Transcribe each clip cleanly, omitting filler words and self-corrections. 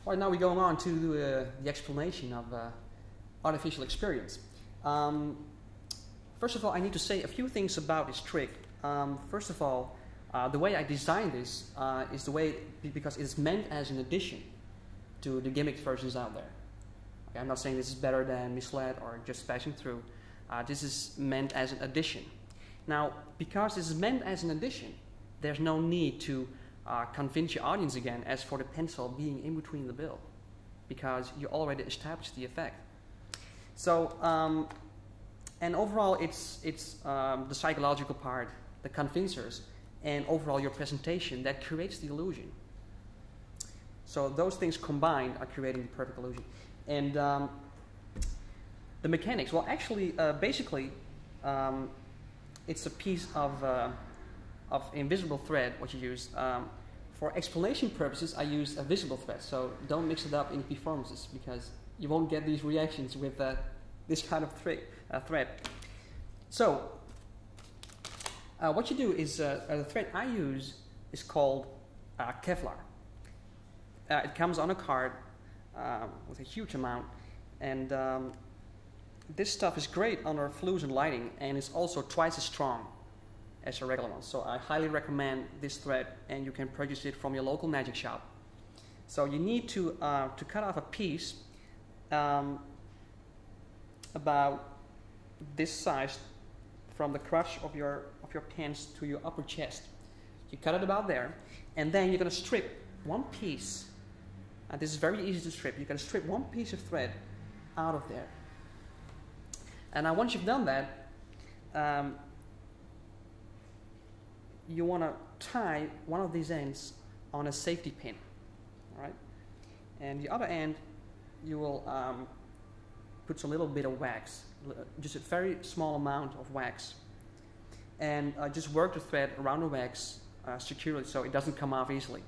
Right, now we're going on to the explanation of artificial experience. First of all, I need to say a few things about this trick. First of all, the way I designed this is the way because it's meant as an addition to the gimmicked versions out there. Okay, I'm not saying this is better than misled or just passing through. This is meant as an addition. Now, because this is meant as an addition, there's no need to convince your audience again as for the pencil being in between the bill, because you already established the effect. So, and overall, it's the psychological part, the convincers, and overall your presentation that creates the illusion. So those things combined are creating the perfect illusion. And the mechanics, well, actually, basically, it's a piece of invisible thread, what you use. For explanation purposes, I use a visible thread, so don't mix it up in performances, because you won't get these reactions with this kind of thread. So, what you do is, the thread I use is called Kevlar. It comes on a card with a huge amount, and this stuff is great under fluorescent lighting, and it's also twice as strong as a regular one. So I highly recommend this thread, and you can purchase it from your local magic shop. So you need to cut off a piece about this size from the crotch of your pants to your upper chest. You cut it about there, and then you're going to strip one piece. And this is very easy to strip. You're going to strip one piece of thread out of there. And now once you've done that, you want to tie one of these ends on a safety pin, all right? And the other end, you will put a little bit of wax, just a very small amount of wax, and just work the thread around the wax securely so it doesn't come off easily.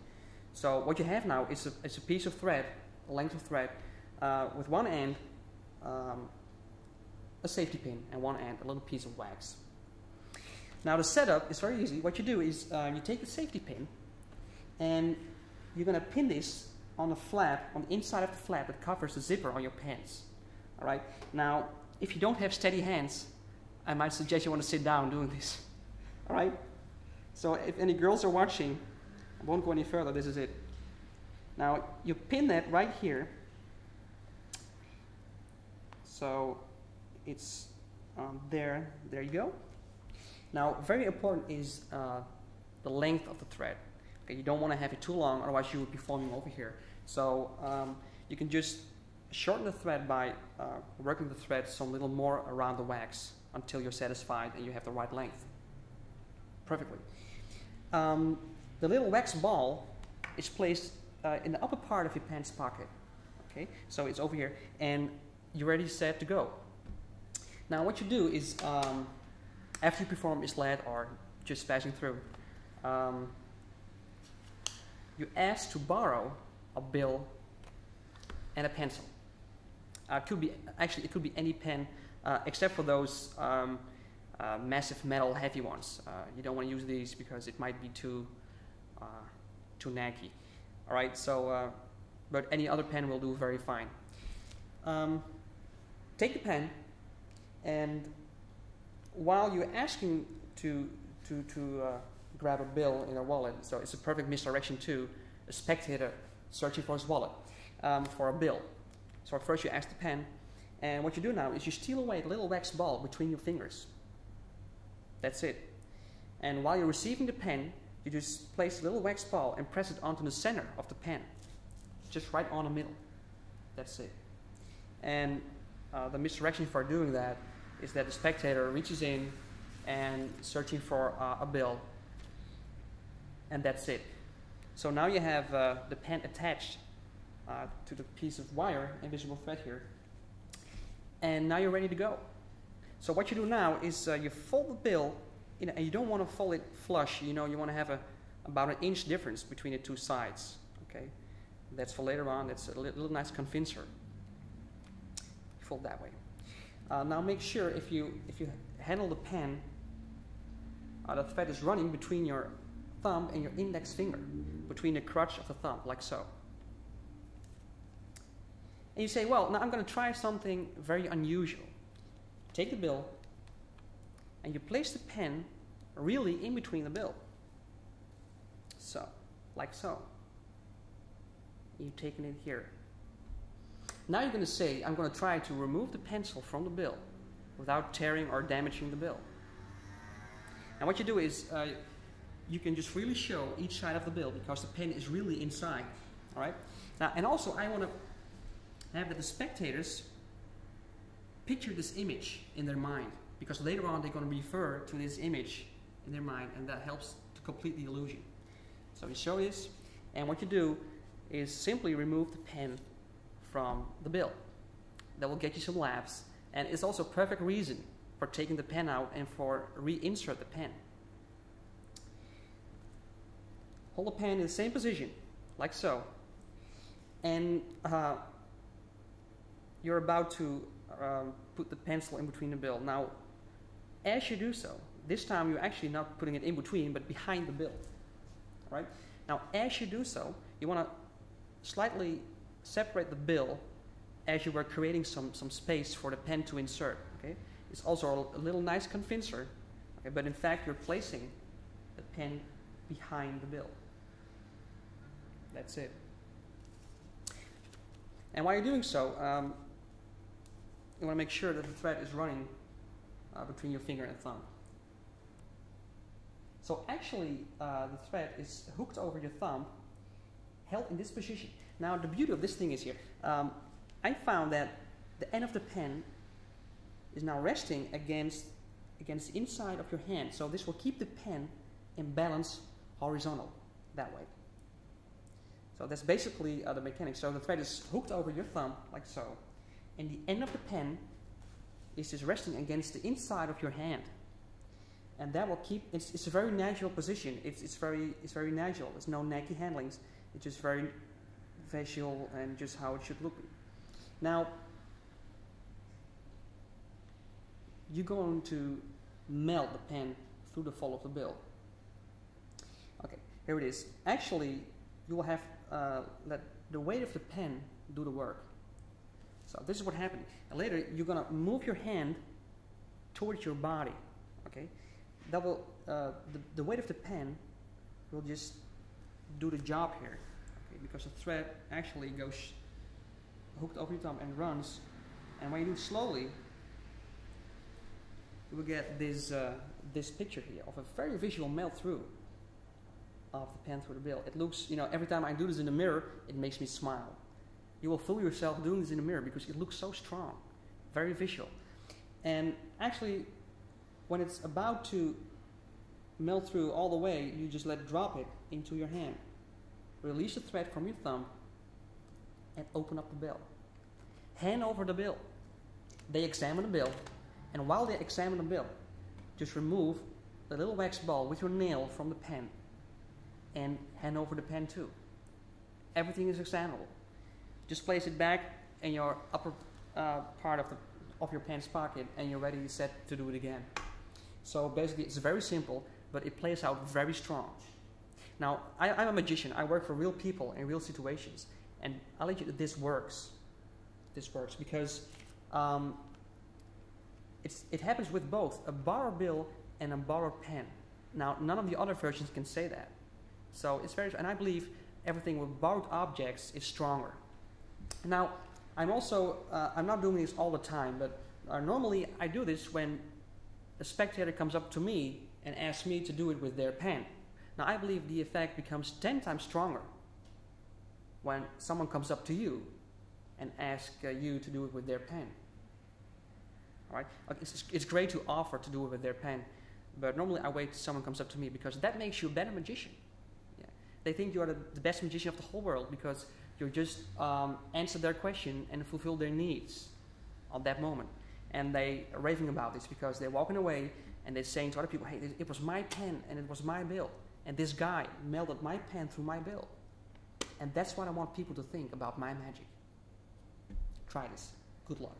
So what you have now is a piece of thread, a length of thread, with one end a safety pin, and one end a little piece of wax. Now the setup is very easy. What you do is you take the safety pin, and you're going to pin this on the flap, on the inside of the flap that covers the zipper on your pants. All right. Now, if you don't have steady hands, I might suggest you want to sit down doing this. All right. So if any girls are watching, I won't go any further. This is it. Now you pin that right here. So it's there. There you go. Now, very important is the length of the thread. Okay, you don't want to have it too long, otherwise you would be forming over here. So you can just shorten the thread by working the thread some little more around the wax until you're satisfied and you have the right length. Perfectly. The little wax ball is placed in the upper part of your pants pocket. Okay, so it's over here, and you're ready, set to go. Now, what you do is, after you perform misled or just passing through, you ask to borrow a bill and a pencil. It could be any pen except for those massive metal heavy ones. You don't want to use these because it might be too naggy. All right, so but any other pen will do very fine. Take the pen, and while you're asking to grab a bill in a wallet, so it's a perfect misdirection to a spectator searching for his wallet for a bill. So first you ask the pen, and what you do now is you steal away the little wax ball between your fingers. That's it. And while you're receiving the pen, you just place the little wax ball and press it onto the center of the pen, just right on the middle. That's it. And the misdirection for doing that is that the spectator reaches in and searching for a bill, and that's it. So now you have the pen attached to the piece of wire, invisible thread here, and now you're ready to go. So what you do now is you fold the bill, and you don't want to fold it flush. You know, you want to have about an inch difference between the two sides. Okay, that's for later on. That's a little nice convincer. Fold that way. Now make sure if you handle the pen, the thread is running between your thumb and your index finger, between the crotch of the thumb, like so. And you say, well, now I'm going to try something very unusual. Take the bill, and you place the pen really in between the bill. So, like so. You've taken it here. Now you're going to say, I'm going to try to remove the pencil from the bill without tearing or damaging the bill. And what you do is, you can just really show each side of the bill because the pen is really inside. All right? Now, and also I want to have that the spectators picture this image in their mind, because later on they're going to refer to this image in their mind, and that helps to complete the illusion. So you show this, and what you do is simply remove the pen from the bill. That will get you some laughs, and it's also a perfect reason for taking the pen out and for reinsert the pen. Hold the pen in the same position, like so, and you're about to put the pencil in between the bill. Now, as you do so, this time you're actually not putting it in between, but behind the bill. All right? Now, as you do so, you want to slightly separate the bill as you were creating some space for the pen to insert. Okay? It's also a little nice convincer, okay? But in fact, you're placing the pen behind the bill. That's it. And while you're doing so, you want to make sure that the thread is running between your finger and thumb. So actually, the thread is hooked over your thumb, held in this position. Now, the beauty of this thing is here. I found that the end of the pen is now resting against the inside of your hand. So this will keep the pen in balance horizontal, that way. So that's basically the mechanics. So the thread is hooked over your thumb, like so. And the end of the pen is just resting against the inside of your hand. And that will keep, it's a very natural position. It's very natural. There's no nacky handlings. It's just very visual and just how it should look. Now, you're going to melt the pen through the fall of the bill. Okay, here it is. Actually, you will have let the weight of the pen do the work. So this is what happened. And later, you're going to move your hand towards your body. Okay, that will the weight of the pen will just do the job here. Okay, because the thread actually goes hooked over your thumb and runs. And when you do it slowly, you will get this this picture here of a very visual melt through of the pen through the bill. It looks, you know, every time I do this in the mirror, it makes me smile. You will fool yourself doing this in the mirror because it looks so strong, very visual. And actually, when it's about to melt through all the way, you just drop it into your hand. Release the thread from your thumb and open up the bill. Hand over the bill. They examine the bill, and while they examine the bill, just remove the little wax ball with your nail from the pen and hand over the pen too. Everything is examinable. Just place it back in your upper part of your pants pocket, and you're ready, set to do it again. So basically, it's very simple, but it plays out very strong. Now, I'm a magician. I work for real people in real situations, and I'll let you know this works. This works because it happens with both a borrowed bill and a borrowed pen. Now, none of the other versions can say that. So it's very, and I believe everything with borrowed objects is stronger. Now, I'm also, I'm not doing this all the time, but normally I do this when a spectator comes up to me and asks me to do it with their pen. Now, I believe the effect becomes 10 times stronger when someone comes up to you and asks you to do it with their pen. All right? It's great to offer to do it with their pen, but normally I wait till someone comes up to me because that makes you a better magician. Yeah. They think you are the best magician of the whole world because you just answer their question and fulfill their needs at that moment. And they are raving about this because they're walking away and they're saying to other people, hey, it was my pen and it was my bill. And this guy melted my pen through my bill. And that's what I want people to think about my magic. Try this. Good luck.